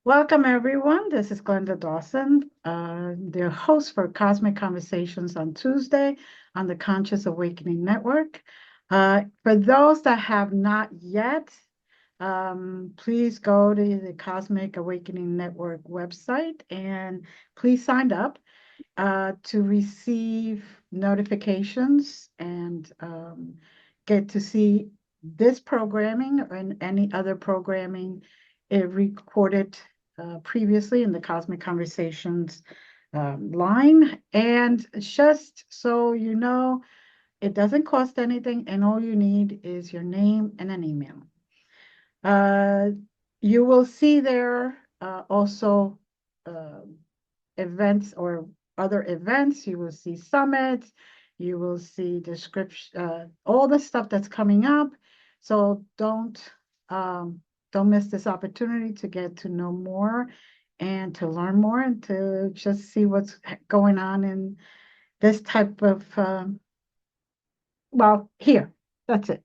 Welcome, everyone. This is Glenda Dawson, the host for Cosmic Conversations on Tuesday on the Conscious Awakening Network. For those that have not yet, please go to the Cosmic Awakening Network website and please sign up to receive notifications and get to see this programming and any other programming recorded previously in the Cosmic Conversations line. And just so you know, it doesn't cost anything, and all you need is your name and an email. Uh, you will see there also events or other events. You will see summits. You will see description, all the stuff that's coming up. So don't miss this opportunity to get to know more and to learn more and to just see what's going on in this type of well, here. That's it.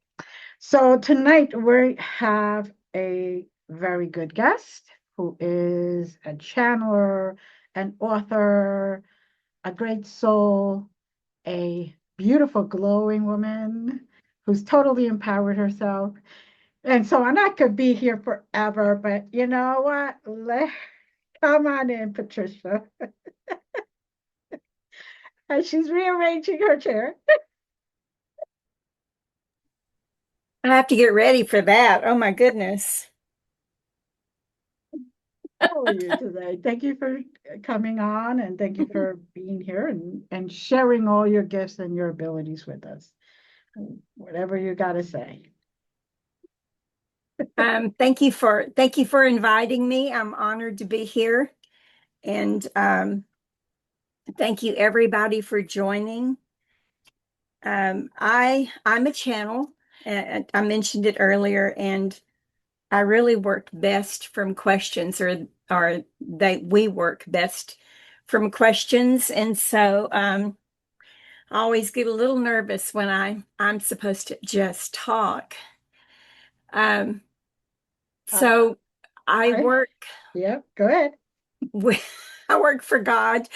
So tonight we have a very good guest who is a channeler, an author, a great soul, a beautiful, glowing woman who's totally empowered herself. And so on, I could be here forever, but you know what? Come on in, Patricia. And she's rearranging her chair. I have to get ready for that. Oh my goodness. How are you today? Thank you for coming on and thank you for being here and sharing all your gifts and your abilities with us. Whatever you got to say. Thank you for inviting me. I'm honored to be here. And thank you everybody for joining. I'm a channel. I mentioned it earlier, and I really work best from questions, or we work best from questions. And so I always get a little nervous when I'm supposed to just talk. Um, Uh, so I I, work yeah, go ahead. with, I work for God.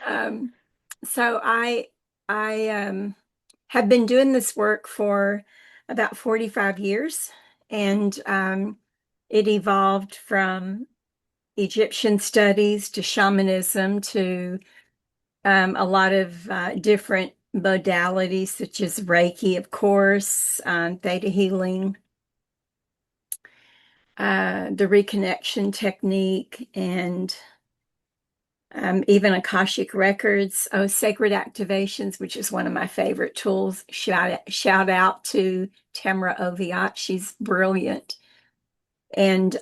Um, so I have been doing this work for about 45 years, and it evolved from Egyptian studies to shamanism to a lot of different modalities, such as Reiki, of course, theta healing, the reconnection technique, and even Akashic records, sacred activations, which is one of my favorite tools. Shout out to Tamara Oviatt. She's brilliant. And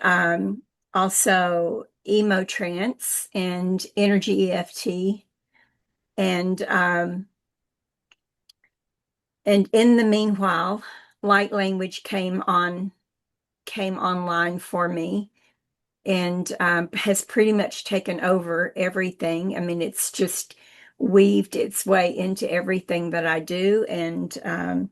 also emotrance and energy EFT. And in the meanwhile, light language came online for me, and has pretty much taken over everything. I mean, it's just weaved its way into everything that I do. And I'm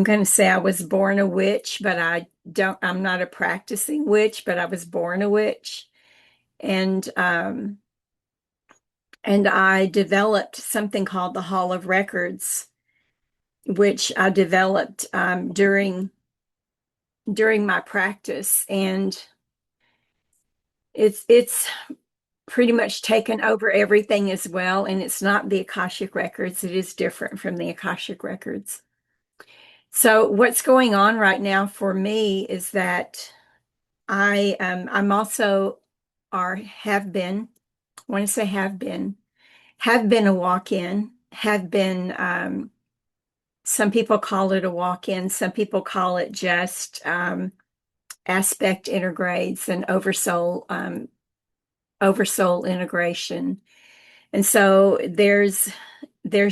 going to say I was born a witch, but I'm not a practicing witch, but I was born a witch. And and I developed something called the Hall of Records, which I developed during my practice. And it's pretty much taken over everything as well. And it's not the Akashic records. It is different from the Akashic records. So what's going on right now for me is that I'm also, or have been, I want to say have been a walk-in, have been, some people call it a walk-in, some people call it just aspect intergrades and oversoul integration. And so there's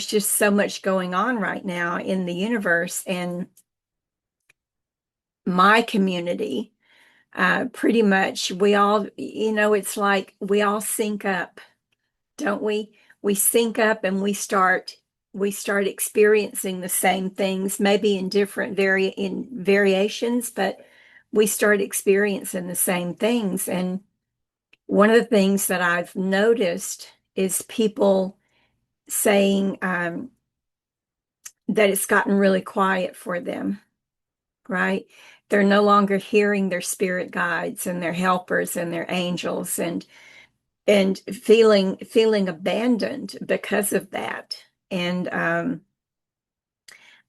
just so much going on right now in the universe, and my community. Pretty much we all, it's like we all sync up, don't we? We sync up and we start we start experiencing the same things, maybe in different variations, but we start experiencing the same things. And one of the things that I've noticed is people saying that it's gotten really quiet for them, right? They're no longer hearing their spirit guides and their helpers and their angels, and feeling abandoned because of that. And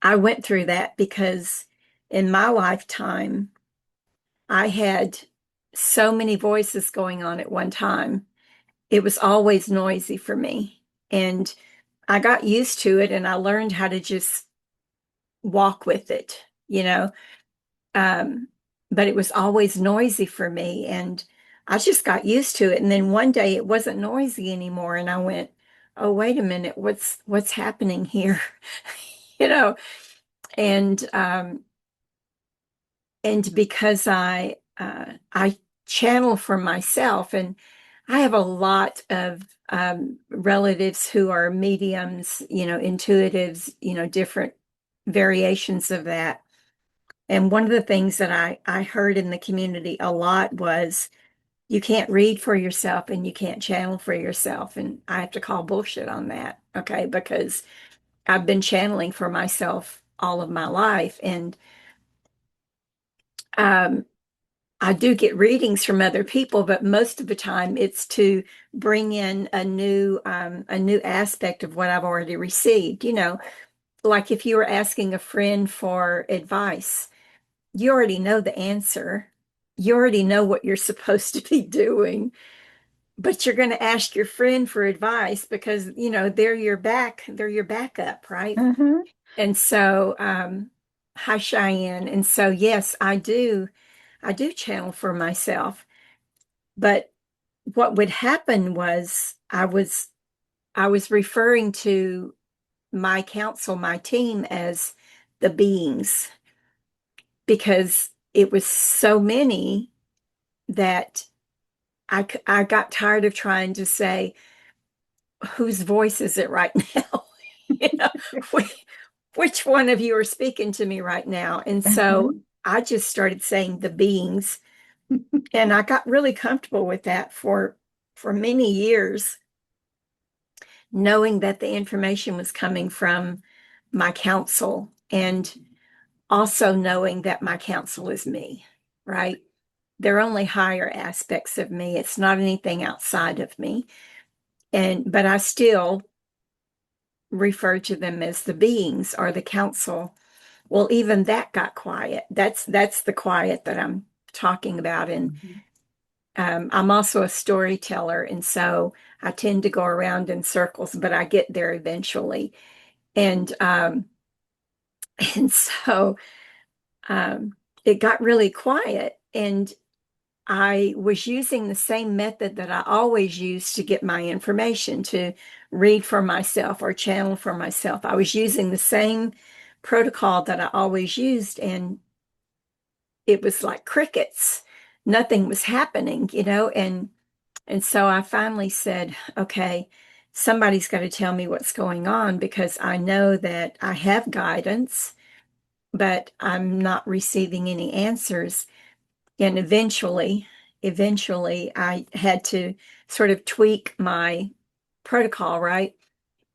I went through that because in my lifetime, I had so many voices going on at one time. It was always noisy for me. And I got used to it, and I learned how to just walk with it, you know. But it was always noisy for me, and I just got used to it. And then one day it wasn't noisy anymore, and I went, "Oh, wait a minute, what's happening here?" You know. And because I channel for myself, and I have a lot of relatives who are mediums, intuitives, different variations of that. And one of the things that I heard in the community a lot was, you can't read for yourself and you can't channel for yourself. And I have to call bullshit on that, okay? Because I've been channeling for myself all of my life. And um, I do get readings from other people, but most of the time it's to bring in a new aspect of what I've already received. Like if you were asking a friend for advice, you already know the answer. You already know what you're supposed to be doing, but you're going to ask your friend for advice because, they're your backup, right? Mm-hmm. And so, hi, Cheyenne. And so, yes, I do channel for myself. But what would happen was I was referring to my council, my team, as the beings, because it was so many that I got tired of trying to say, whose voice is it right now? you know, which, which one of you are speaking to me right now? And so Mm-hmm. I just started saying the beings, and I got really comfortable with that for many years, knowing that the information was coming from my counsel, and also knowing that my counsel is me, right? They're only higher aspects of me. It's not anything outside of me. But I still refer to them as the beings or the council. Well, even that got quiet. That's the quiet that I'm talking about. And I'm also a storyteller, and so I tend to go around in circles, but I get there eventually. And and so um, it got really quiet, and I was using the same method that I always use to get my information, to read for myself or channel for myself. I was using the same protocol that I always used, and it was like crickets. Nothing was happening, and so I finally said, okay, somebody's got to tell me what's going on, because I know that I have guidance, but I'm not receiving any answers. And eventually I had to sort of tweak my protocol, right?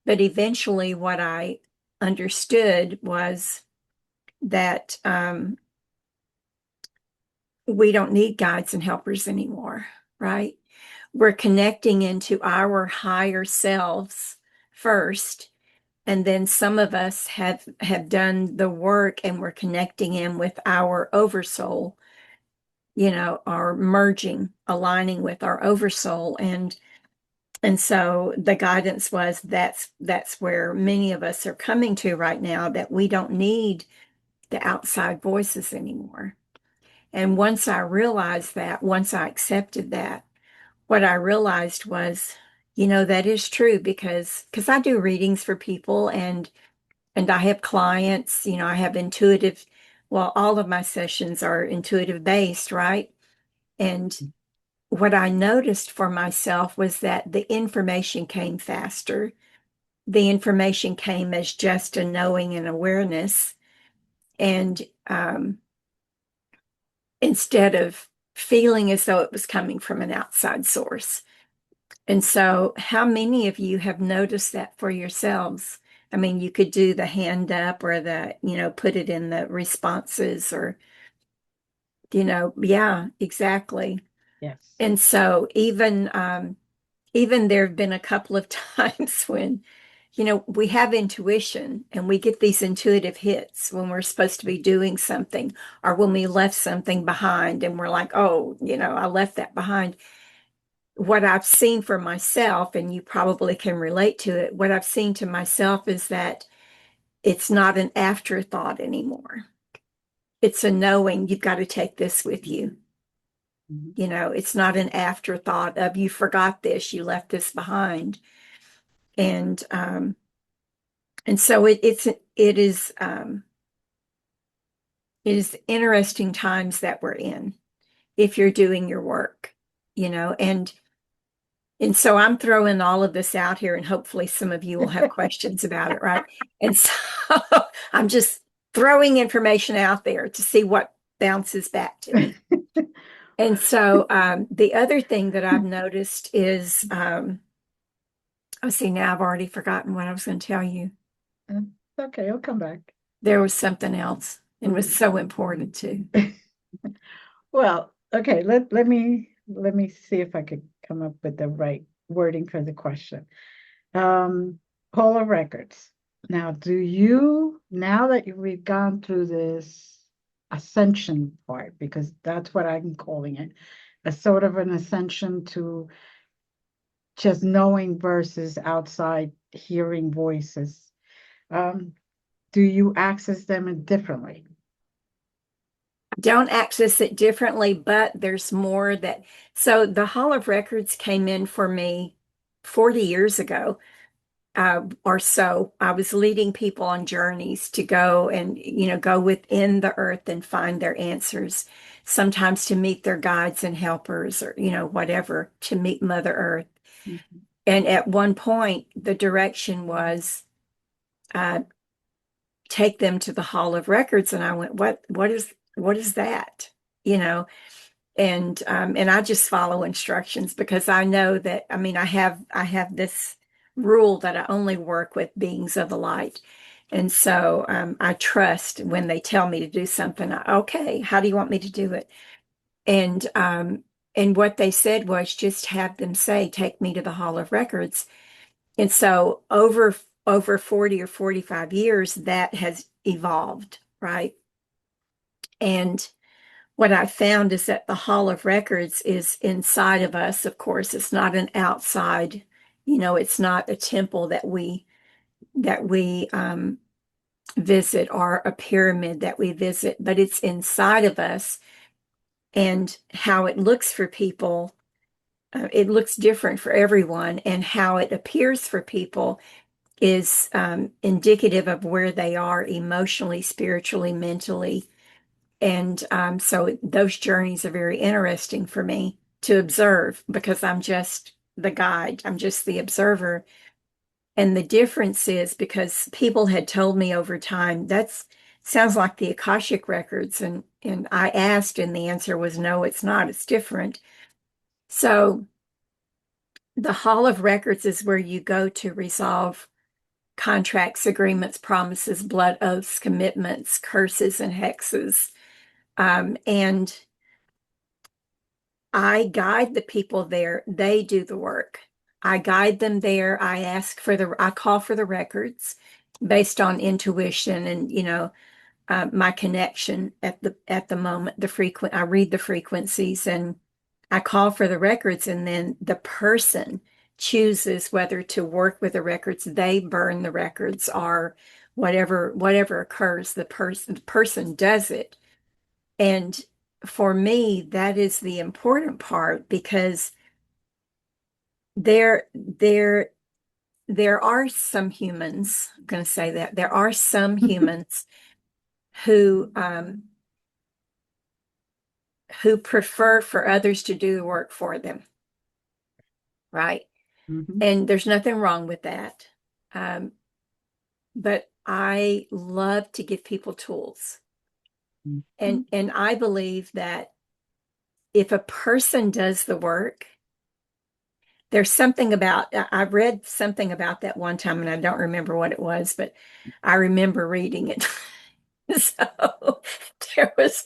But eventually what I understood was that we don't need guides and helpers anymore, right? We're connecting into our higher selves first, and then some of us have done the work, and we're connecting in with our oversoul, are merging, aligning with our oversoul. And so the guidance was, that's where many of us are coming to right now, that we don't need the outside voices anymore. And once I realized that, once I accepted that, what I realized was, that is true, because I do readings for people, and I have clients, I have intuitive, well, all of my sessions are intuitive based, right? And what I noticed for myself was that the information came faster. the information came as just a knowing and awareness, and instead of feeling as though it was coming from an outside source. And so, how many of you have noticed that for yourselves? I mean, you could do the hand up or put it in the responses or, yeah, exactly. Yes. And so, even there have been a couple of times when, we have intuition and we get these intuitive hits when we're supposed to be doing something or when we left something behind and we're like, oh, I left that behind. What I've seen for myself, and you probably can relate to it, what I've seen to myself is that it's not an afterthought anymore. It's a knowing you've got to take this with you. Mhm. It's not an afterthought of you forgot this, you left this behind. And so it is interesting times that we're in if you're doing your work, and so I'm throwing all of this out here, and hopefully some of you will have questions about it, right? And so I'm just throwing information out there to see what bounces back to me. And so the other thing that I've noticed is, oh, see, now I've already forgotten what I was going to tell you. Okay, I'll come back. There was something else. It was so important too. Well, okay, let me see if I could come up with the right wording for the question. Um, Hall of Records. Now, now that we've gone through this ascension part, because that's what I'm calling it, a sort of an ascension to just knowing versus outside hearing voices. Um, do you access them differently? Don't access it differently, but there's more that. So the Hall of Records came in for me 40 years ago, or so. I was leading people on journeys to go and, go within the earth and find their answers, sometimes to meet their guides and helpers or, whatever, to meet Mother Earth. Mhm. And at one point, the direction was uh, take them to the Hall of Records. And I went, what is that? You know, and I just follow instructions because I know that, I mean, I have this rule that I only work with beings of the light. And so I trust when they tell me to do something, okay, how do you want me to do it? And what they said was just have them say, take me to the Hall of Records. And so over 40 or 45 years, that has evolved, right? And what I found is that the Hall of Records is inside of us. Of course, it's not an outside, it's not a temple that we visit or a pyramid that we visit, but it's inside of us. And how it looks for people, it looks different for everyone, and how it appears for people is indicative of where they are emotionally, spiritually, mentally. And so those journeys are very interesting for me to observe because I'm just the guide, I'm just the observer. And the difference is because people had told me over time, that's sounds like the Akashic records. And I asked, and the answer was no, it's not, it's different. So the Hall of Records is where you go to resolve contracts, agreements, promises, blood oaths, commitments, curses, and hexes. And I guide the people there. They do the work. I guide them there. I call for the records based on intuition and, my connection at the moment, I read the frequencies and I call for the records, and then the person chooses whether to work with the records. They burn the records or whatever occurs, the person does it. And for me, that is the important part because there there are some humans, I'm going to say that there are some humans who who prefer for others to do the work for them, right? Mhm. And there's nothing wrong with that. But I love to give people tools. Mhm. And I believe that if a person does the work, there's something about, I read something about that one time and I don't remember what it was, but I remember reading it. So there was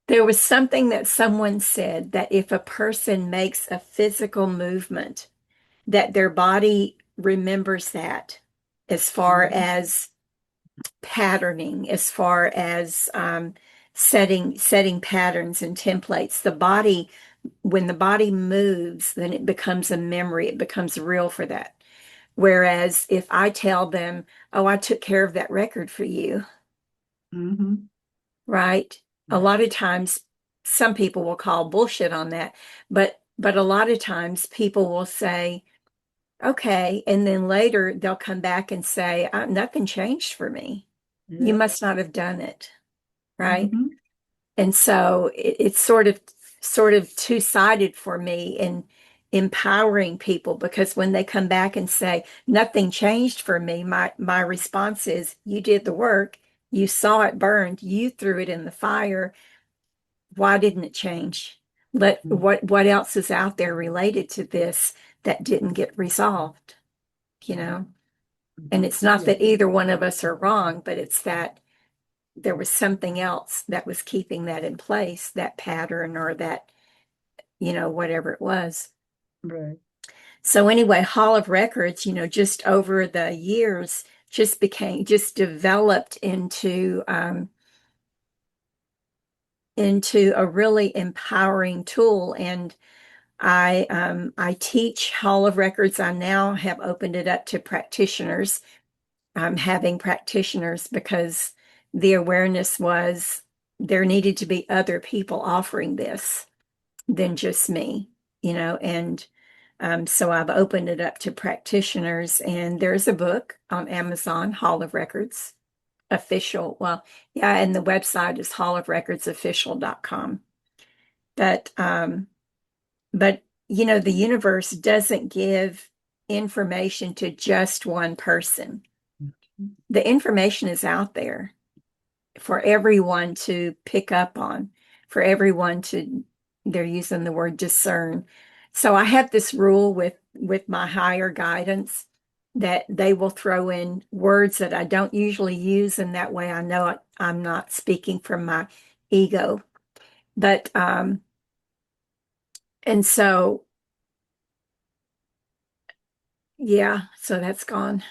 there was something that someone said that if a person makes a physical movement, that their body remembers that as far Mhm. as patterning, as far as setting patterns and templates. The body, when the body moves, then it becomes a memory. It becomes real for that. Whereas if I tell them, "Oh, I took care of that record for you," Mhm. right? A Right. lot of times, some people will call bullshit on that, but a lot of times people will say, "Okay," and then later they'll come back and say, "Nothing changed for me. You Yep. must not have done it," right? Mhm. And so it's sort of two-sided for me in empowering people, because when they come back and say nothing changed for me, my response is, you did the work, you saw it burned, you threw it in the fire. Why didn't it change? Mhm. What else is out there related to this that didn't get resolved, you Right. know? And Mhm. it's not Yeah. that either one of us are wrong, but it's that there was something else that was keeping that in place, that pattern or that, whatever it was. Right. So anyway, Hall of Records, just over the years, just developed into a really empowering tool. And I teach Hall of Records. I now have opened it up to practitioners. I'm having practitioners because the awareness was there needed to be other people offering this than just me, and so I've opened it up to practitioners, and there's a book on Amazon, Hall of Records official. Well, yeah, and the website is hallofrecordsofficial.com. But the universe doesn't give information to just one person. Mhm. The information is out there for everyone to pick up on, for everyone to, they're using the word discern. So I have this rule with my higher guidance that they will throw in words that I don't usually use, and that way I know I'm not speaking from my ego. But and so yeah, so that's gone.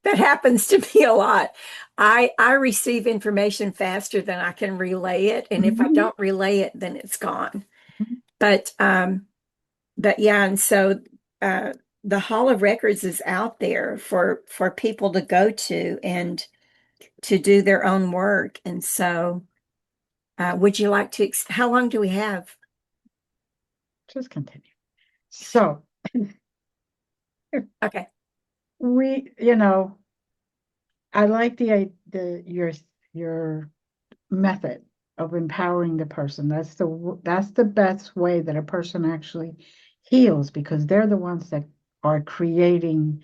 That happens to me a lot. I receive information faster than I can relay it, and if I Mhm. don't relay it, then it's gone. But yeah, and so uh, the Hall of Records is out there for people to go to and to do their own work. And so, would you like to? How long do we have? Just continue. So Okay, we, I like your method of empowering the person. That's the best way that a person actually heals, because they're the ones that are creating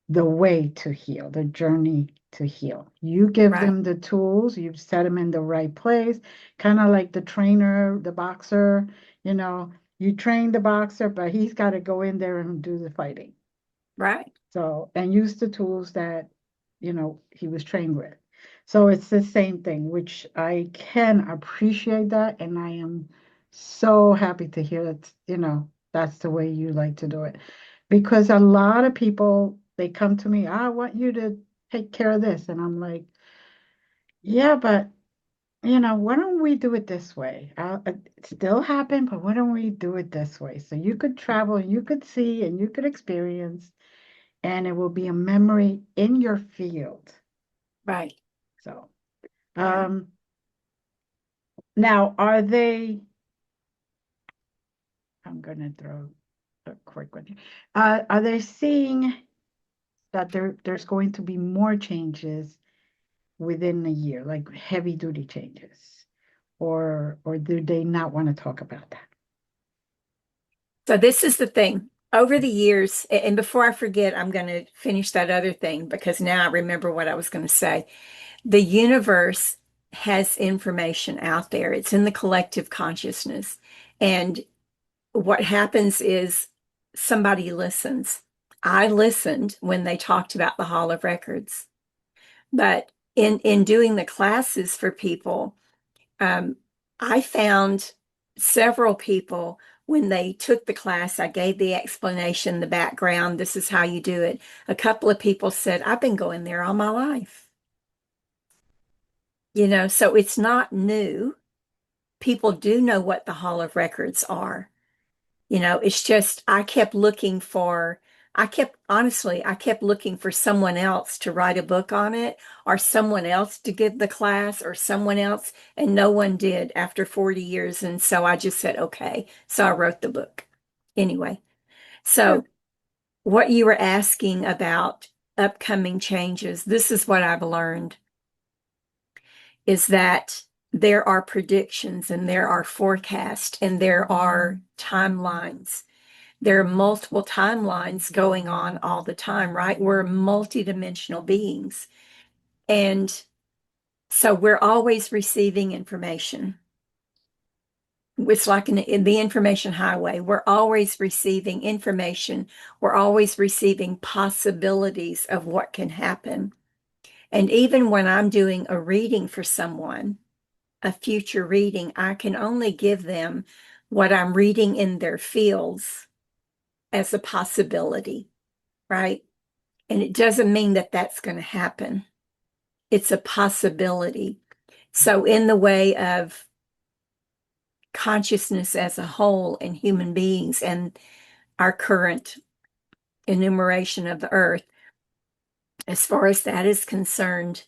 the way to heal, the journey to heal. You give right, them the tools, you set them in the right place, kind of like the trainer, the boxer, you know, you train the boxer, but he's got to go in there and do the fighting. right, So, and use the tools that, he was trained with. So it's the same thing, which I can appreciate that. And I am so happy to hear that, that's the way you like to do it. Because a lot of people, they come to me, I want you to take care of this. And I'm like, yeah, but, why don't we do it this way? It still happen, but why don't we do it this way? So you could travel, and you could see, and you could experience, and it will be a memory in your field. right. So, Yeah. um, now I'm going to throw a quick one here. Are they seeing that there's going to be more changes within a year, like heavy duty changes, or do they not want to talk about that? So this is the thing. over the years, and before I forget, I'm going to finish that other thing because now I remember what I was going to say. The universe has information out there. It's in the collective consciousness. And what happens is somebody listens. I listened when they talked about the Hall of Records. But in doing the classes for people, um, I found several people when they took the class, I gave the explanation, the background, this is how you do it. A couple of people said, I've been going there all my life. So it's not new. People do know what the Hall of Records are. It's just I kept looking for someone else to write a book on it or someone else to give the class or someone else, and no one did after 40 years. And so I just said, okay. So I wrote the book. Anyway, so what you were asking about upcoming changes, this is what I've learned is that there are predictions and there are forecasts and there are timelines. There are multiple timelines going on all the time, right? We're multidimensional beings. And so we're always receiving information. It's like in the information highway. We're always receiving information. We're always receiving possibilities of what can happen. And even when I'm doing a reading for someone, a future reading, I can only give them what I'm reading in their fields as a possibility, right? And it doesn't mean that that's going to happen. It's a possibility. So in the way of consciousness as a whole and human beings and our current enumeration of the earth, as far as that is concerned,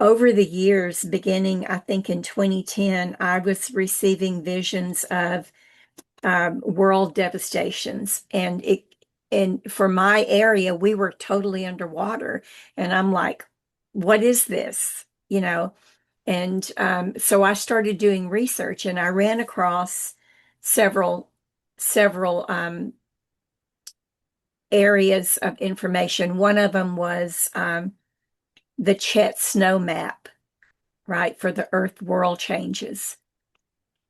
over the years, beginning, I think in 2010, I was receiving visions of world devastations. And for my area, we were totally underwater. And I'm like, what is this? And so I started doing research and I ran across several areas of information. One of them was the Chet Snow map, right, for the Earth world changes.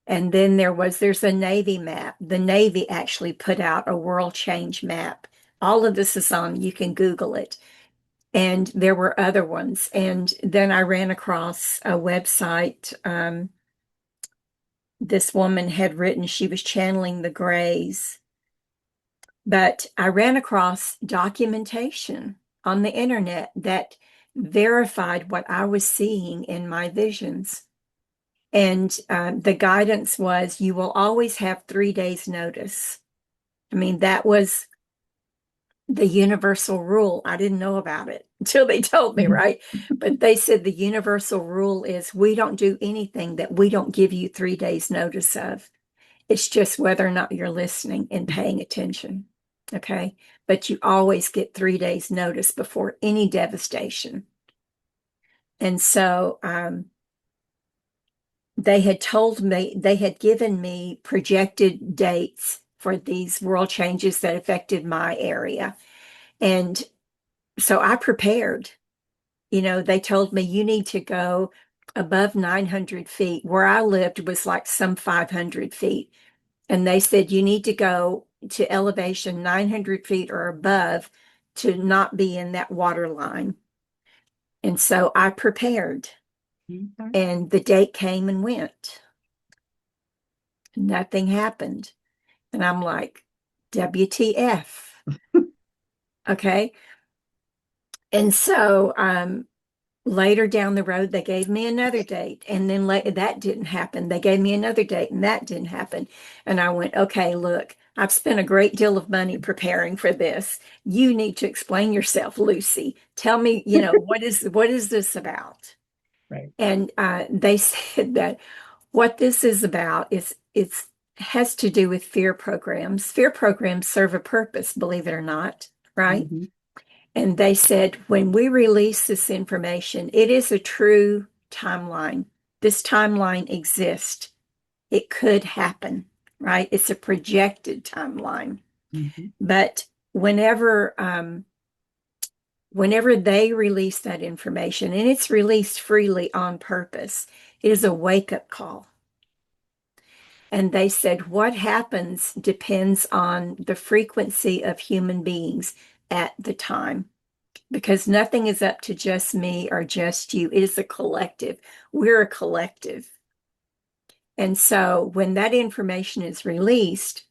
And then there's a Navy map. The Navy actually put out a world change map. All of this is on, you can Google it. And there were other ones. And then I ran across a website. This woman had written, she was channeling the Greys. But I ran across documentation on the internet that verified what I was seeing in my visions. And the guidance was you will always have 3 days notice. I mean, that was the universal rule. I didn't know about it until they told me, right? But they said the universal rule is we don't do anything that we don't give you 3 days notice of. It's just whether or not you're listening and paying attention. Okay. But you always get 3 days notice before any devastation. And so, they had given me projected dates for these world changes that affected my area. And so I prepared. They told me you need to go above 900 feet. Where I lived was like some 500 feet. And they said you need to go to elevation 900 feet or above to not be in that water line. And so I prepared. Okay. And the date came and went. Nothing happened. And I'm like, WTF. Okay. And so later down the road, they gave me another date. And then that didn't happen. They gave me another date and that didn't happen. And I went, okay, look, I've spent a great deal of money preparing for this. You need to explain yourself, Lucy. Tell me, what is this about? Right. And they said that what this is about is it's has to do with fear programs. Fear programs serve a purpose, believe it or not, right? Mm-hmm. And they said, when we release this information, it is a true timeline. This timeline exists. It could happen, right? It's a projected timeline. Mhm. But whenever they release that information, and it's released freely on purpose, it is a wake-up call. And they said what happens depends on the frequency of human beings at the time, because nothing is up to just me or just you. It is a collective. We're a collective. And so when that information is released,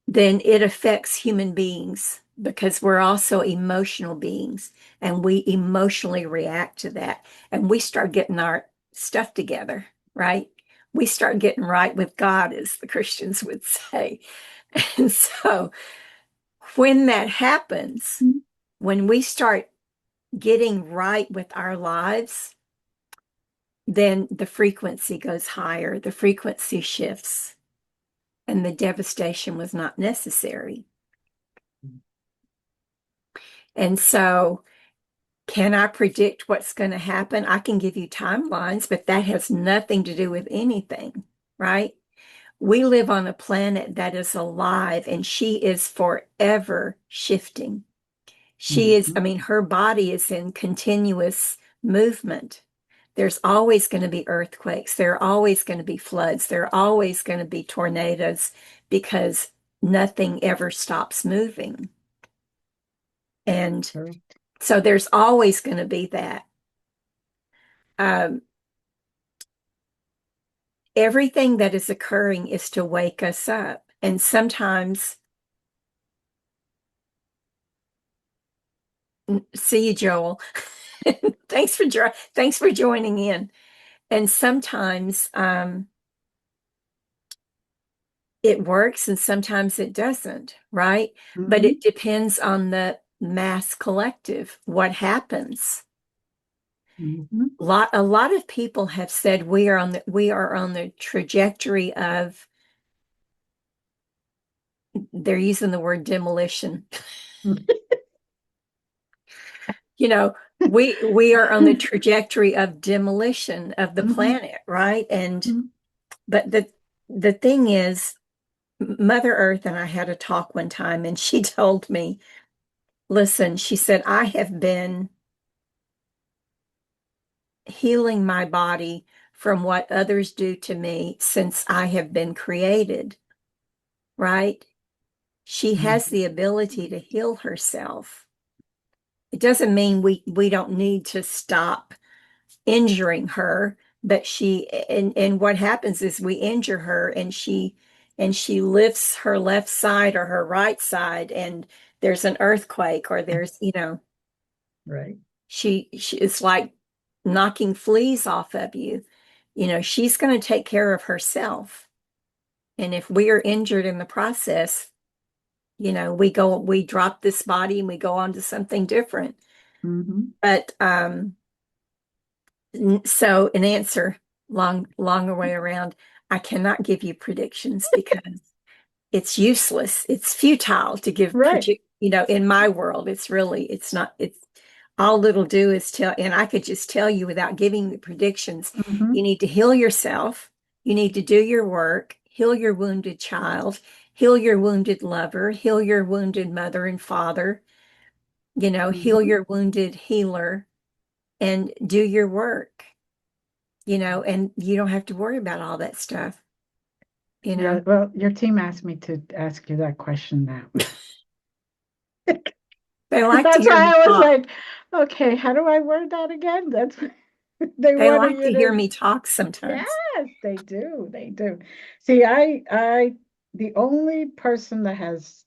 then it affects human beings because we're also emotional beings and we emotionally react to that. And we start getting our stuff together, right? We start getting right with God, as the Christians would say. And so when that happens, when we start getting right with our lives, then the frequency goes higher, the frequency shifts, and the devastation was not necessary. And so, can I predict what's going to happen? I can give you timelines, but that has nothing to do with anything, right? We live on a planet that is alive and she is forever shifting. She is, I Mhm. mean, her body is in continuous movement. There's always going to be earthquakes. There are always going to be floods. There are always going to be tornadoes because nothing ever stops moving. And Correct. so there's always going to be that. Um, Everything that is occurring is to wake us up. And sometimes, see you, Joel. Thanks for joining in. And sometimes it works and sometimes it doesn't, right? But Mhm. it depends on the mass collective, what happens. Mhm. A lot of people have said we are on the trajectory of, they're using the word demolition. You know, we are on the trajectory of demolition of the Mhm. planet, right? And Mhm. but the thing is, Mother Earth and I had a talk one time, and she told me, listen, she said, I have been healing my body from what others do to me since I have been created, right? She has Mhm. the ability to heal herself. It doesn't mean we don't need to stop injuring her, but and what happens is we injure her and she lifts her left side or her right side and there's an earthquake or there's, Right. she it's like knocking fleas off of you. She's going to take care of herself. And if we are injured in the process, we drop this body and we go on to something different. Mhm. But so an answer, longer way around, I cannot give you predictions because it's useless. It's futile to give Right. predict, in my world, it's not, it's all it'll do is tell, and I could just tell you without giving the predictions, you Mhm. need to heal yourself. You need to do your work, heal your wounded child, heal your wounded lover, heal your wounded mother and father, heal Mhm. your wounded healer and do your work, and you don't have to worry about all that stuff, you Yeah, know. well, your team asked me to ask you that question now. They like to That's hear why me I was talk. like, okay, how do I word that again? That's they They wanted like you to hear to. me talk sometimes. Yes, they do. They do. See, the only person that has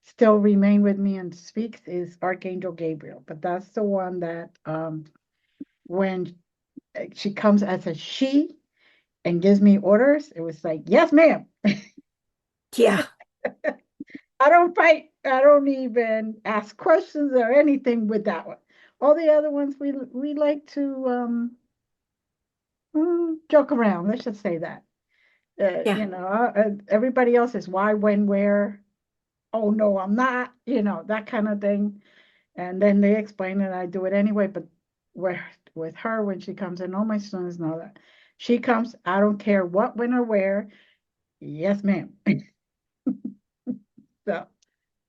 still remained with me and speaks is Archangel Gabriel, but that's the one that when she comes as a she and gives me orders, it was like, yes, ma'am. Yeah, I don't fight. I don't even ask questions or anything with that one. All the other ones we like to joke around. Let's just say that. yeah. Everybody else is why, when, where. Oh no, I'm not. That kind of thing. And then they explain it. I do it anyway. But with with her, when she comes in, all my students know that she comes. I don't care what, when, or where. Yes, ma'am. So,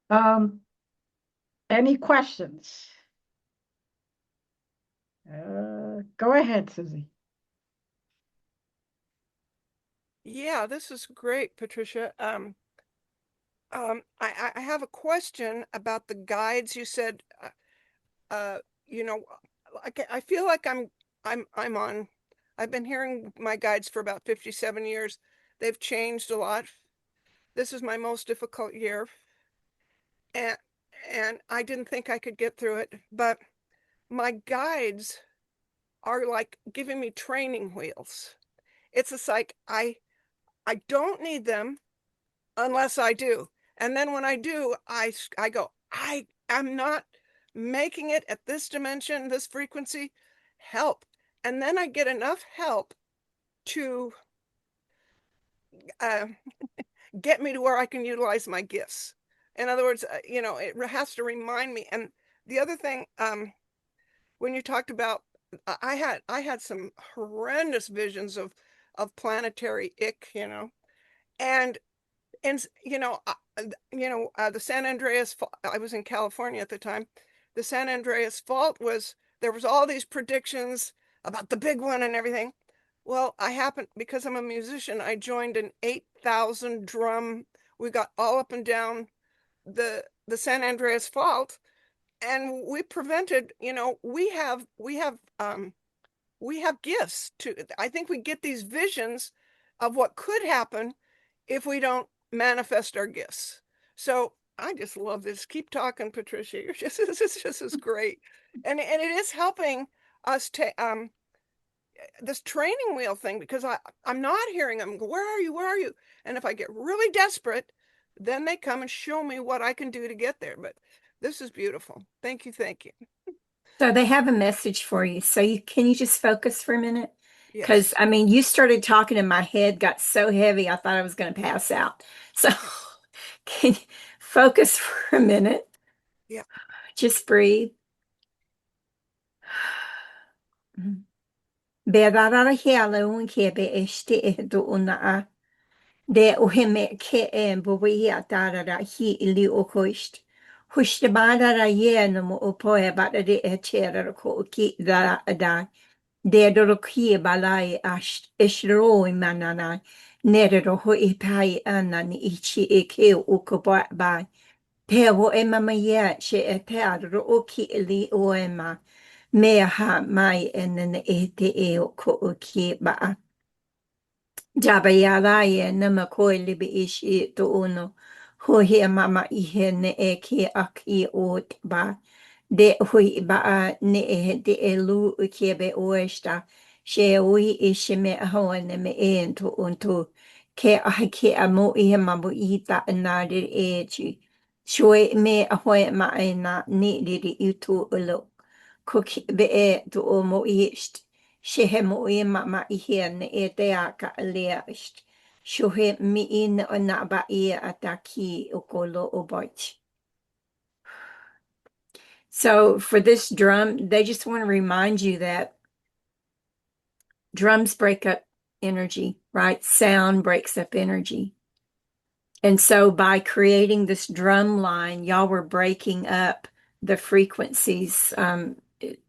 um, any questions? Go ahead, Susie. Yeah, this is great, Patricia. I have a question about the guides. You said, uh, you know, I feel like I'm on. I've been hearing my guides for about 57 years. They've changed a lot. This is my most difficult year, and and I didn't think I could get through it, but my guides are like giving me training wheels. It's just like I don't need them unless I do. And then when I do, I go, I am not making it at this dimension, this frequency, help. And then I get enough help to uh, get me to where I can utilize my gifts. In other words, it has to remind me. And the other thing, when you talked about, I had some horrendous visions of planetary ick, and the San Andreas, I was in California at the time. The San Andreas fault there was all these predictions about the big one and everything. Well, I happened, because I'm a musician, I joined an 8,000 drum. We got all up and down the San Andreas fault, and we prevented, we have gifts to, I think we get these visions of what could happen if we don't manifest our gifts. So I just love this. Keep talking, Patricia. This is great. And it is helping us to this training wheel thing, because I'm not hearing them go, where are you? Where are you? And if I get really desperate, then they come and show me what I can do to get there. But this is beautiful. Thank you. Thank you. So they have a message for you. So can you just focus for a minute? Because Yes. I mean, you started talking and my head got so heavy, I thought I was going to pass out. So Yeah. can you focus for a minute? Yeah. Just breathe. Berara hiala un kebe eshte ehdo una. De oheme ke bowi atara hi ili okoist. Hushte badara ye no mo opoe bada de etera ko ki da da. De doroki balai ash ishro manana. Nero ho ipai anan ichi eke ukoba ba. Pe wo ema ye she etera oki ili oema. Mea ha mai enen ete e o ko o ki ba. Dabayalaye nama koi libi ishi to uno. Ho he mama ihe ne e ki aki o ba. De hui ba a ne e de e lu u ki be oesta. She ui ishi me ahoa ne me e to unto. Ke a ki a mo ihe mabu i ta anade e chi. Shoi me ahoa ma e na ni diri utu ulo. Kuki be e to o mo ist. Shehe mo i mama i hene e te aka least. Shohe mi in o na ba i ataki o kolo o boich. So for this drum, they just want to remind you that drums break up energy, right? Sound breaks up energy. And so by creating this drum line, y'all were breaking up the frequencies.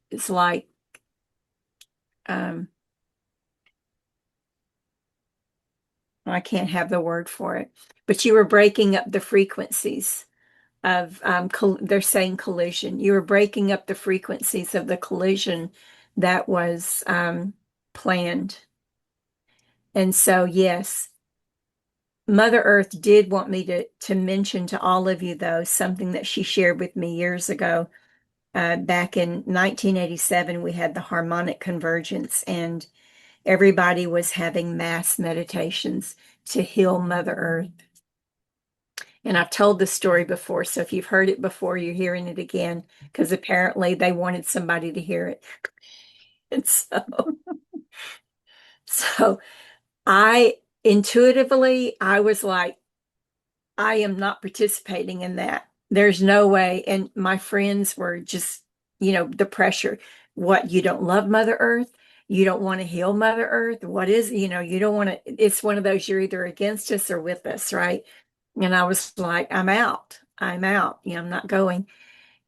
It's like, I can't have the word for it, but you were breaking up the frequencies of, they're saying collision. You were breaking up the frequencies of the collision that was planned. And so, yes, Mother Earth did want me to mention to all of you, though, something that she shared with me years ago. Back in 1987, we had the harmonic convergence, and everybody was having mass meditations to heal Mother Earth. And I've told this story before, so if you've heard it before, you're hearing it again, because apparently they wanted somebody to hear it. And so I intuitively, I was like, I am not participating in that. There's no way. And my friends were just, the pressure. What, you don't love Mother Earth? You don't want to heal Mother Earth? What is, you don't want to, it's one of those, you're either against us or with us, right? And I was like, I'm out. I'm out. I'm not going.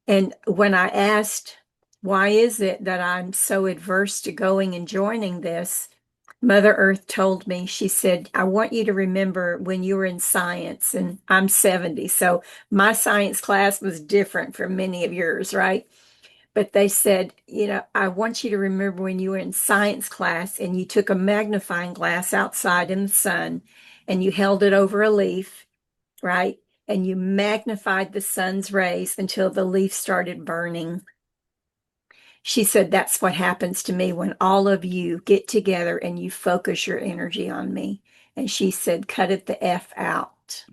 And when I asked, why is it that I'm so adverse to going and joining this? Mother Earth told me, she said, I want you to remember when you were in science, and I'm 70, so my science class was different from many of yours, right? But they said, I want you to remember when you were in science class and you took a magnifying glass outside in the sun and you held it over a leaf, right? And you magnified the sun's rays until the leaf started burning. She said, that's what happens to me when all of you get together and you focus your energy on me. And she said, cut it the F out,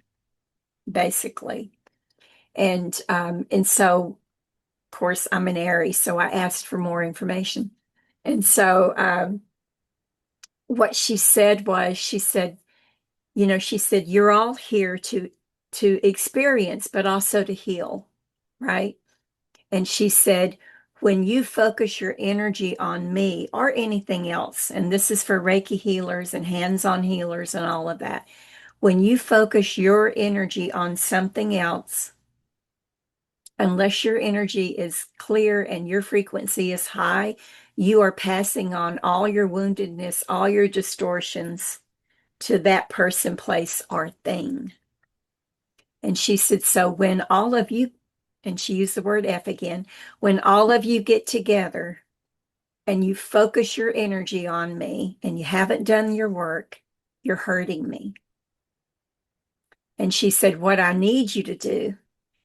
basically. And so, of course, I'm an Aries, so I asked for more information. And so what she said was, she said, you're all here to experience, but also to heal, right? And she said, when you focus your energy on me or anything else, and this is for Reiki healers and hands-on healers and all of that, when you focus your energy on something else, unless your energy is clear and your frequency is high, you are passing on all your woundedness, all your distortions to that person, place, or thing. And she said, so when all of you, and she used the word F again, when all of you get together and you focus your energy on me and you haven't done your work, you're hurting me. And she said, what I need you to do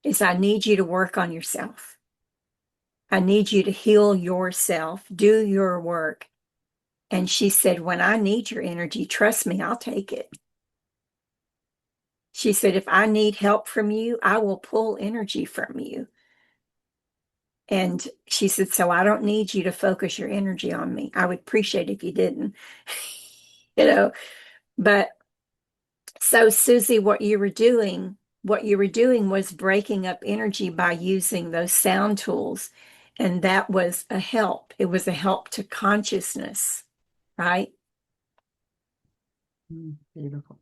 is I need you to work on yourself. I need you to heal yourself, do your work. And she said, when I need your energy, trust me, I'll take it. She said, if I need help from you, I will pull energy from you. And she said, so I don't need you to focus your energy on me. I would appreciate if you didn't, but so Susie, what you were doing was breaking up energy by using those sound tools. And that was a help. It was a help to consciousness, right? Beautiful.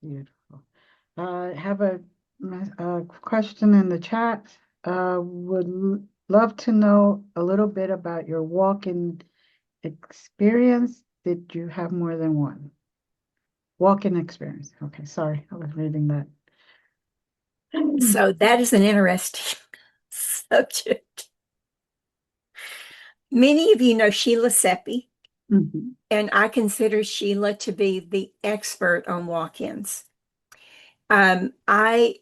Beautiful. I have a question in the chat. Would love to know a little bit about your walk-in experience. Did you have more than one? Walk-in experience. Okay, sorry, I was reading that. So that is an interesting subject. Many of you know Sheila Seppi, and I consider Sheila to be the expert on walk-ins. I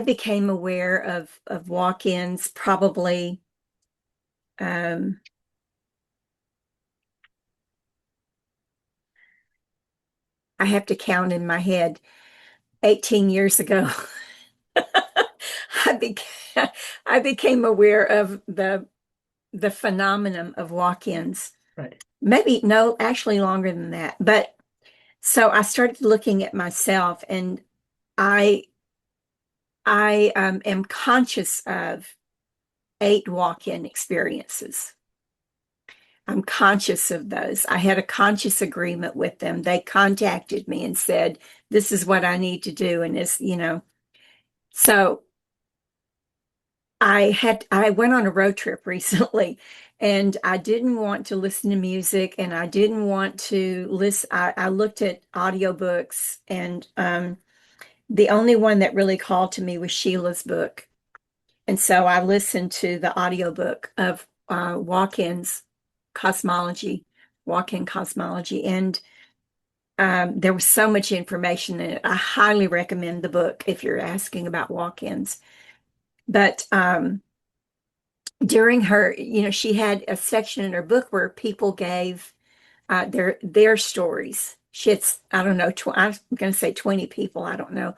became aware of walk-ins probably I have to count in my head 18 years ago. I became aware of the phenomenon of walk-ins. Right. Maybe, no, actually longer than that. But so I started looking at myself, and I am conscious of 8 walk-in experiences. I'm conscious of those. I had a conscious agreement with them. They contacted me and said, this is what I need to do. And so I went on a road trip recently, and I didn't want to listen to music, and I didn't want to listen. I looked at audiobooks, and the only one that really called to me was Sheila's book. And so I listened to the audiobook of walk-ins cosmology, walk-in cosmology, and there was so much information in it. I highly recommend the book if you're asking about walk-ins. But during her, she had a section in her book where people gave their stories. She had, I don't know, I'm going to say 20 people, I don't know,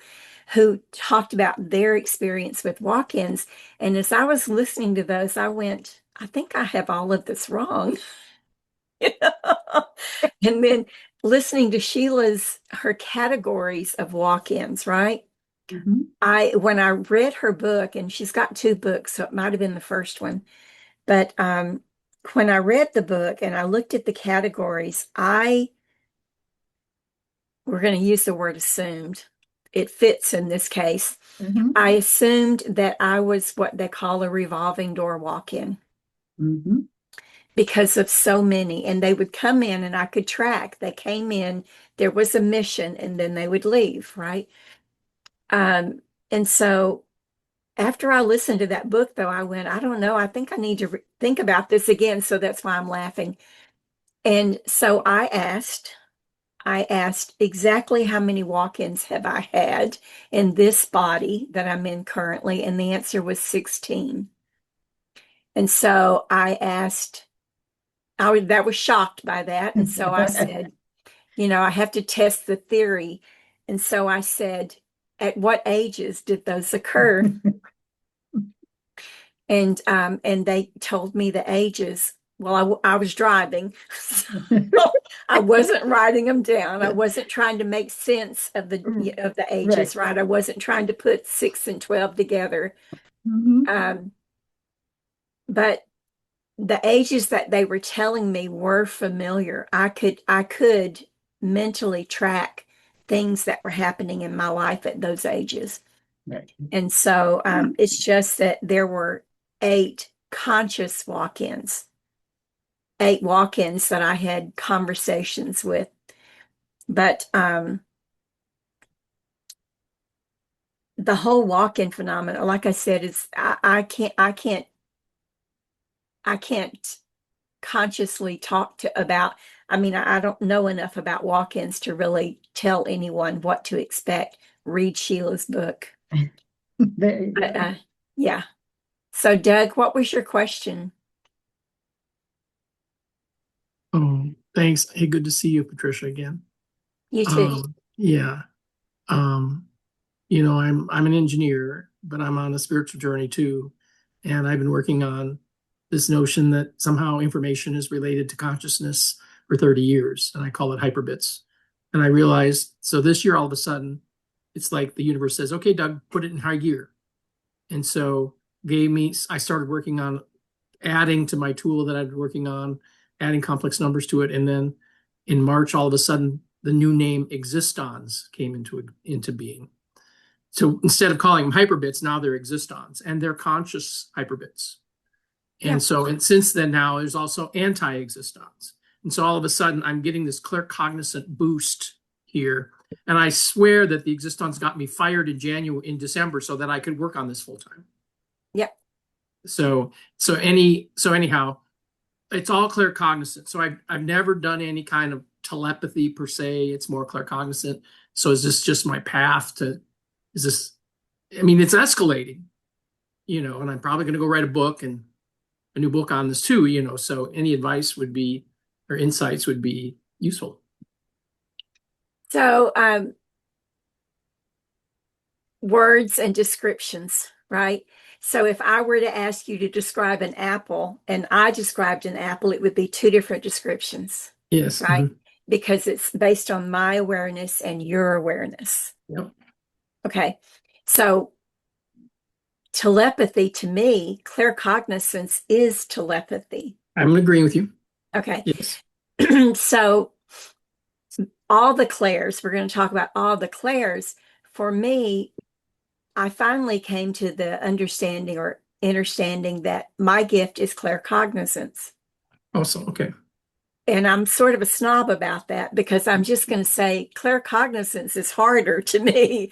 who talked about their experience with walk-ins. And as I was listening to those, I went, I think I have all of this wrong. And then listening to her categories of walk-ins, right? When I read her book, and she's got 2 books, so it might have been the first one. But when I read the book and I looked at the categories, we're going to use the word assumed. it fits in this case. Mhm. I assumed that I was what they call a revolving door walk-in Mhm. because of so many. And they would come in and I could track. They came in, there was a mission, and then they would leave, right? And so after I listened to that book, though, I went, I don't know, I think I need to think about this again. So that's why I'm laughing. And so I asked exactly how many walk-ins have I had in this body that I'm in currently, and the answer was 16. And so that was shocked by that. And so I said, I have to test the theory. And so I said, at what ages did those occur? And they told me the ages. Well, I was driving, so I wasn't writing them down. I wasn't trying to make sense of the ages, right? I wasn't trying to put 6 and 12 together. Mhm. But the ages that they were telling me were familiar. I could mentally track things that were happening in my life at those ages. Right. And so it's just that there were 8 conscious walk-ins, 8 walk-ins that I had conversations with. But the whole walk-in phenomenon, like I said, is I can't consciously talk about. I mean, I don't know enough about walk-ins to really tell anyone what to expect. Read Sheila's book. There you But, go. yeah. So, Doug, what was your question? Thanks. Hey, good to see you, Patricia, again. You too. Yeah. Um, I'm an engineer, but I'm on a spiritual journey too. And I've been working on this notion that somehow information is related to consciousness for 30 years, and I call it hyperbits. And I realized, so this year, all of a sudden, it's like the universe says, okay, Doug, put it in high gear. And so I started working on adding to my tool that I've been working on, adding complex numbers to it. And then in March, all of a sudden, the new name existons came into being. So instead of calling them hyperbits, now they're existons, and they're conscious hyperbits. Yeah. And since then, now there's also anti-existons. And so all of a sudden, I'm getting this clear cognizant boost here. And I swear that the existons got me fired in December so that I could work on this full time. Yep. So anyhow, it's all clear cognizant. So I've never done any kind of telepathy per se. It's more clear cognizant. So is this just my path to? Is this? I mean, it's escalating, and I'm probably going to go write a new book on this too, So any advice would be, or insights would be useful. So, words and descriptions, right? So if I were to ask you to describe an apple and I described an apple, it would be 2 different descriptions. Yes. Right? Mm-hmm. Because it's based on my awareness and your awareness. Yep. Okay. So telepathy to me, claircognizance is telepathy. I'm agreeing with you. Okay. Yes. So all the clairs, we're going to talk about all the clairs. For me, I finally came to the understanding that my gift is claircognizance. Also, okay. And I'm sort of a snob about that because I'm just going to say claircognizance is harder to me.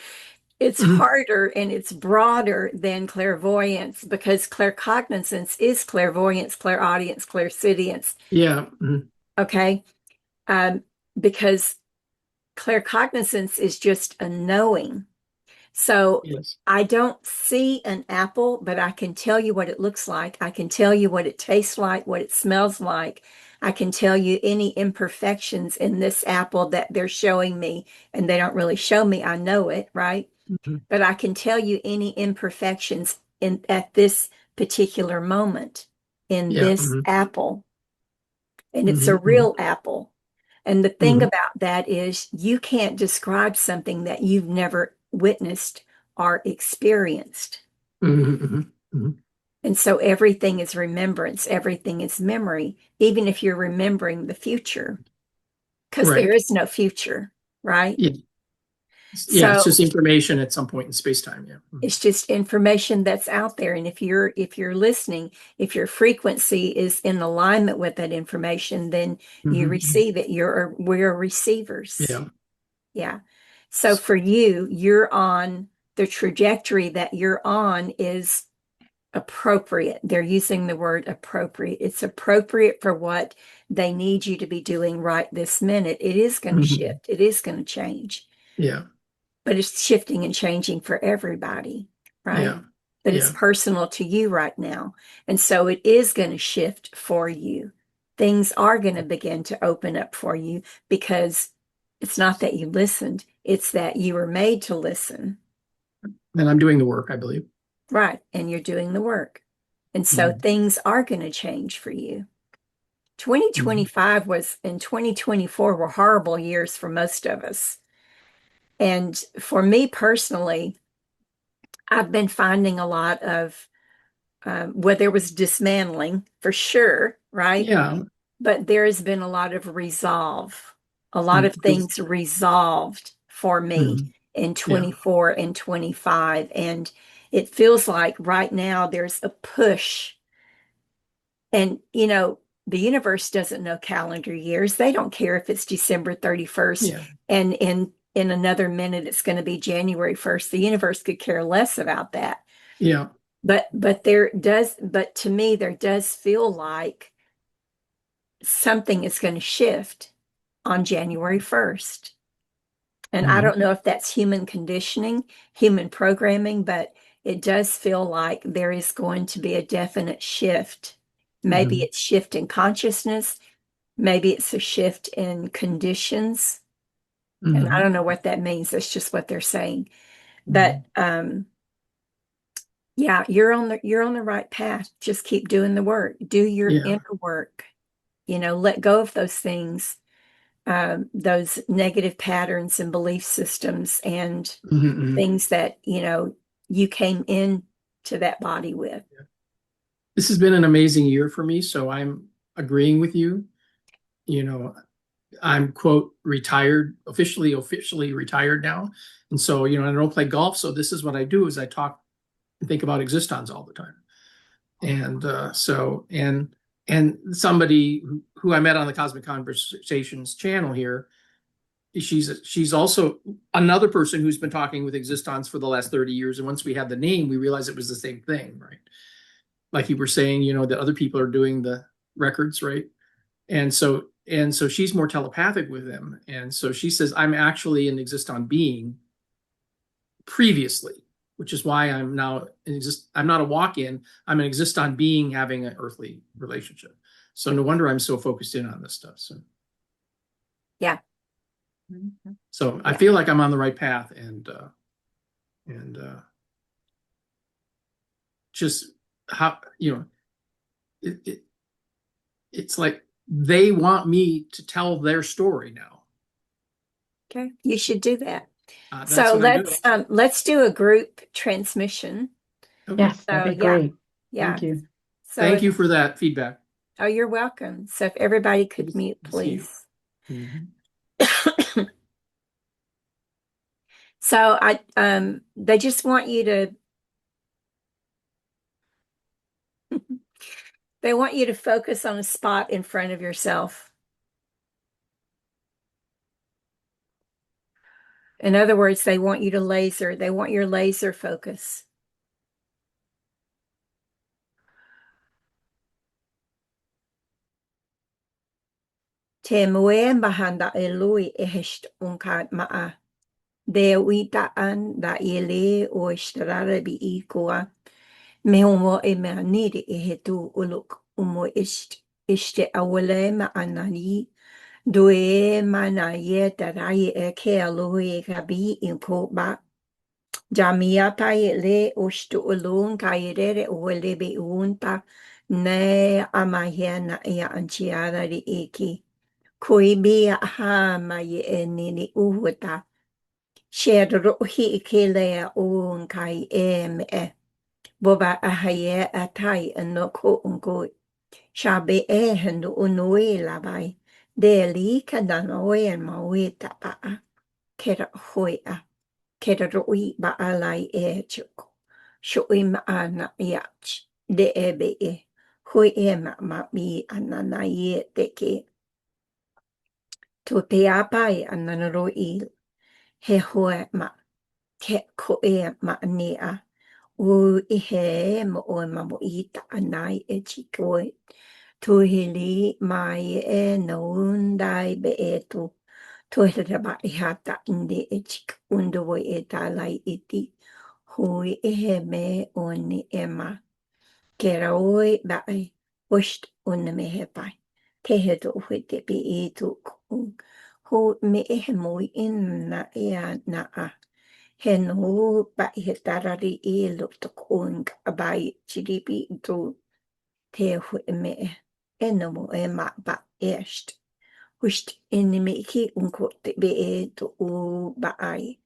It's harder and it's broader than clairvoyance because claircognizance is clairvoyance, clairaudience, clairsentience. Yeah. Okay. Because claircognizance is just a knowing. So yes. I don't see an apple, but I can tell you what it looks like. I can tell you what it tastes like, what it smells like. I can tell you any imperfections in this apple that they're showing me, and they don't really show me. I know it, right? Mm-hmm. But I can tell you any imperfections at this particular moment in this apple. And it's a real apple. And the thing about that is you can't describe something that you've never witnessed or experienced. And so everything is remembrance, everything is memory, even if you're remembering the future, because there is no future, right? Yeah. Yeah, it's So just information at some point in space-time. Yeah. it's just information that's out there. And if you're listening, if your frequency is in alignment with that information, then you Mhm. receive it. We're receivers. Yeah. Yeah. So for you, you're on the trajectory that you're on is appropriate. They're using the word appropriate. It's appropriate for what they need you to be doing right this minute. It is going to Mhm. shift. It is going to change, Yeah. but it's shifting and changing for everybody, right? Yeah. But it's Yeah. personal to you right now. And so it is going to shift for you. Things are going to begin to open up for you because it's not that you listened, it's that you were made to listen. And I'm doing the work, I believe. Right. And you're doing the work. And so Mhm. things are going to change for you. 2025 was and 2024 were horrible years for most of us. And for me personally, I've been finding a lot of where there was dismantling for sure, right? Yeah. But there has been a lot of resolve, a lot of Mhm. things resolved for me Mhm. in Yeah. 24 and 25. And it feels like right now there's a push. And, the universe doesn't know calendar years. They don't care if it's December 31st Yeah. and in another minute it's going to be January 1st. The universe could care less about that. Yeah. But to me, there does feel like something is going to shift on January 1st. And I Mhm. don't know if that's human conditioning, human programming, but it does feel like there is going to be a definite shift. Maybe Mhm. it's shift in consciousness, maybe it's a shift in conditions. And I Mhm. don't know what that means. That's just what they're saying. But Mhm. yeah, you're on the right path. Just keep doing the work. Do your Yeah. inner work. Let go of those things, those negative patterns and belief systems and Mhm. things that, you came in to that body with. This has been an amazing year for me, so I'm agreeing with you. You know, I'm quote retired, officially retired now. And so, I don't play golf. So this is what I do is I talk and think about existence all the time. And and somebody who I met on the Cosmic Conversations channel here, she's also another person who's been talking with existence for the last 30 years. And once we had the name, we realized it was the same thing, right? Like you were saying, that other people are doing the records, right? And so she's more telepathic with them. And so she says, I'm actually an existon being previously, which is why I'm now I'm not a walk-in, I'm an existon being having an earthly relationship. So no wonder I'm so focused in on this stuff. Yeah. So I Yeah. feel like I'm on the right path and just how, it's like they want me to tell their story now. Okay. You should do that. That's So what I'm doing. let's do a group transmission. Okay. Yes, that'd So be great. yeah. Thank you. So Thank you for that feedback. oh, you're welcome. So if everybody could Good to mute, see you. please. Mhm. So they just want you to they want you to focus on a spot in front of yourself. In other words, they want your laser focus. Te moe mahanda e lui e hest unka maa. De wita an da ele o estrada bi i koa. Me homo e mea niri e he tu uluk umo ishte awale ma anani. Due mana ye tarai e ke alohi e kabi in ko ba. Jamia tai le oshtu ulun kai rere o lebe unta. Ne amahia ia anchiara ri eki. Koibia ha mai e nini uhuta. Shed rohi ke lea un kai e me. Boba ahaye atai anoko unko. Shabe e hendo unui labai. De li kadanoe maui tapa. Kera hoia. Keraroi ba'alai e chuko. Shui ma'ana yach. De ebe e. Hui e ma'ma'i ananai e teke. To te apai ananaroi. He hoe ma. Ke ko e ma'ania. U i he mo o mamo i ta anai e chikoe. Tuhili mai e noundai be e tu. Tuhiraba i hata indi e chik undu e talai iti. Hui e he me oni e ma. Kera oi bai. Wisht unna me he pai. Te he to hui te pi i tu kung. Hu me e he mui inna e a na a. He no bai he tarari i lo to kung a bai chiripi tu. Te hui me e. E no mo e ma ba est. Wisht inni me ki unko te be e to u ba ai.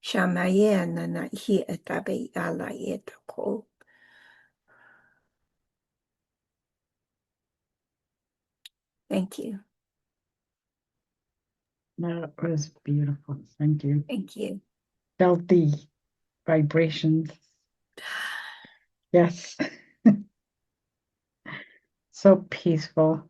Shamaye na na hi e tabe ala e to ko. Thank you. That was beautiful. Thank you. Thank you. Felt the vibrations. Yes. So peaceful.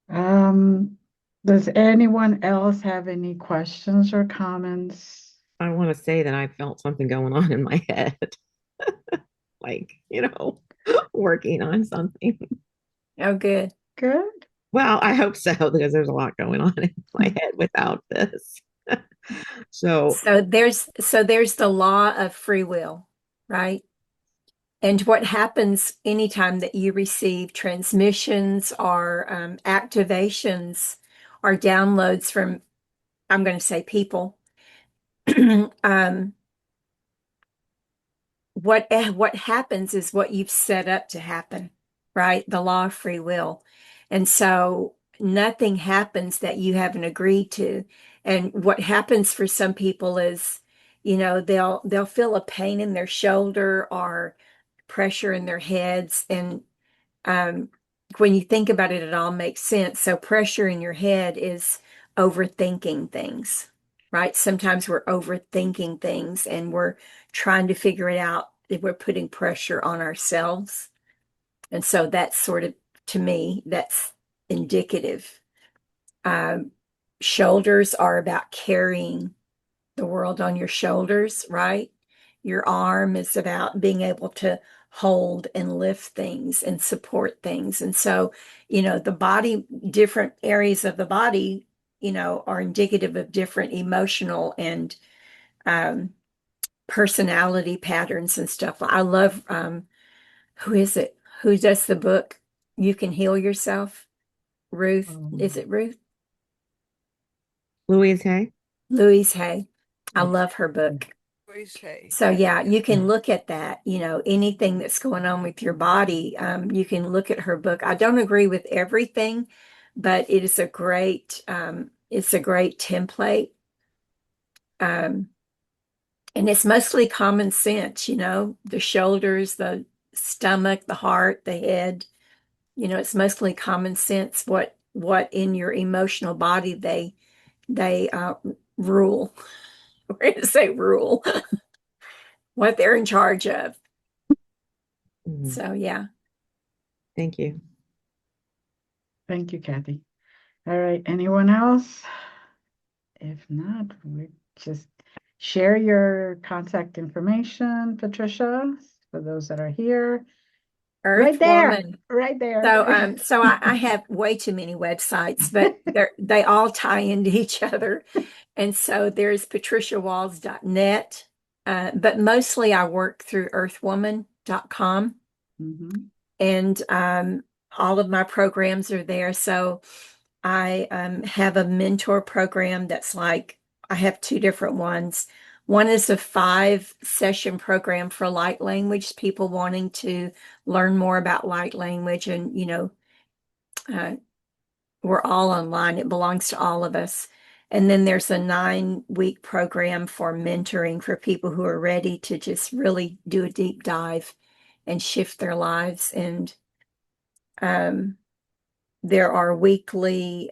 Does anyone else have any questions or comments? I want to say that I felt something going on in my head, like, working on something. Oh, good. Good. Well, I hope so, because there's a lot going on in my head without this. So, So there's the law of free will, right? And what happens anytime that you receive transmissions or activations or downloads from, I'm going to say people, what happens is what you've set up to happen, right? The law of free will. And so nothing happens that you haven't agreed to. And what happens for some people is, they'll feel a pain in their shoulder or pressure in their heads. And when you think about it, it all makes sense. So pressure in your head is overthinking things, right? Sometimes we're overthinking things and we're trying to figure it out. If we're putting pressure on ourselves. And so that's sort of, to me, that's indicative. Shoulders are about carrying the world on your shoulders, right? Your arm is about being able to hold and lift things and support things. And so, the body, different areas of the body, are indicative of different emotional and personality patterns and stuff. I love, who is it? Who does the book? You Can Heal Yourself? Ruth. Is it Ruth? Louise Hay. Louise Hay. I love her book. Always say. So yeah, you can look at that, anything that's going on with your body. You can look at her book. I don't agree with everything, but it is it's a great template. And it's mostly common sense, the shoulders, the stomach, the heart, the head, it's mostly common sense what in your emotional body they rule. We're going to say rule. What they're in charge of. Mhm. So yeah. Thank you. Thank you, Kathy. All right. Anyone else? If not, we just share your contact information, Patricia, for those that are here. Right there. EarthWombyn. Right there. So I have way too many websites, but they all tie into each other. And so there's patriciawalls.net, but mostly I work through earthwoman.com. Mhm. And all of my programs are there. So I have a mentor program that's like, I have two different ones. One is a 5-session program for light language, people wanting to learn more about light language. And, we're all online. It belongs to all of us. And then there's a 9-week program for mentoring for people who are ready to just really do a deep dive and shift their lives. And there are weekly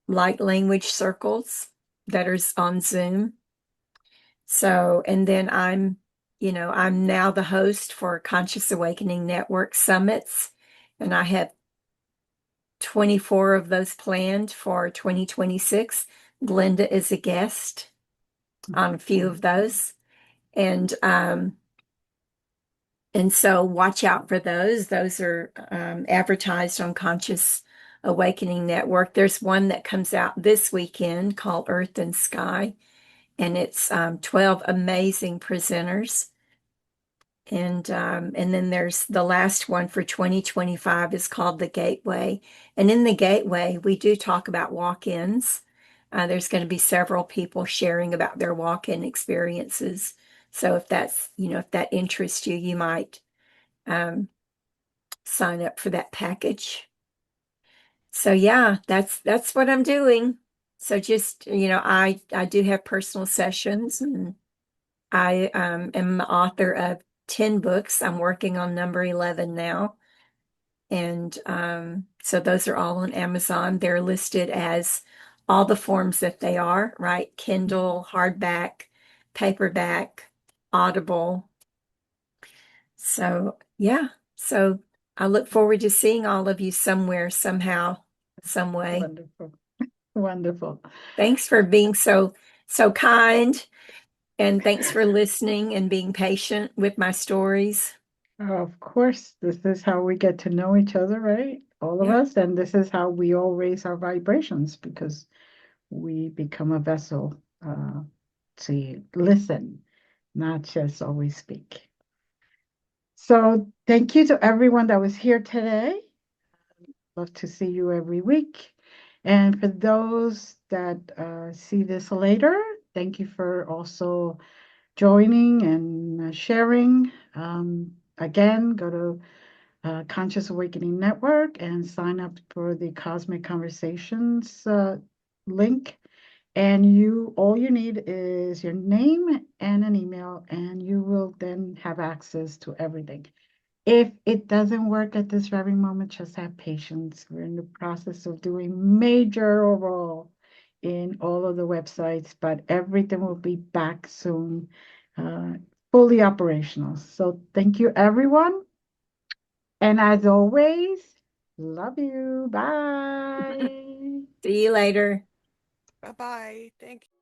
light language circles that are on Zoom. So, and then I'm now the host for Conscious Awakening Network summits, and I have 24 of those planned for 2026. Glenda is a guest on a few of those. And so watch out for those. Those are advertised on Conscious Awakening Network. There's one that comes out this weekend called Earth and Sky, and it's 12 amazing presenters. And then there's the last one for 2025 is called The Gateway. And in the Gateway, we do talk about walk-ins. There's going to be several people sharing about their walk-in experiences. So if if that interests you, you might sign up for that package. So yeah, that's what I'm doing. So just, I do have personal sessions, and I am the author of 10 books. I'm working on number 11 now. And so those are all on Amazon. They're listed as all the forms that they are, right? Kindle, hardback, paperback, Audible. So yeah, so I look forward to seeing all of you somewhere, somehow, some way. Wonderful. Wonderful. Thanks for being so kind, and thanks for listening and being patient with my stories. Of course, this is how we get to know each other, right? All of Yeah. us. And this is how we all raise our vibrations, because we become a vessel to listen, not just always speak. So thank you to everyone that was here today. Love to see you every week. And for those that see this later, thank you for also joining and sharing. Again, go to Conscious Awakening Network and sign up for the Cosmic Conversations link. And all you need is your name and an email, and you will then have access to everything. If it doesn't work at this very moment, just have patience. We're in the process of doing major overhaul in all of the websites, but everything will be back soon, fully operational. So thank you, everyone. And as always, love you. Bye. See you later. Bye-bye. Thank you.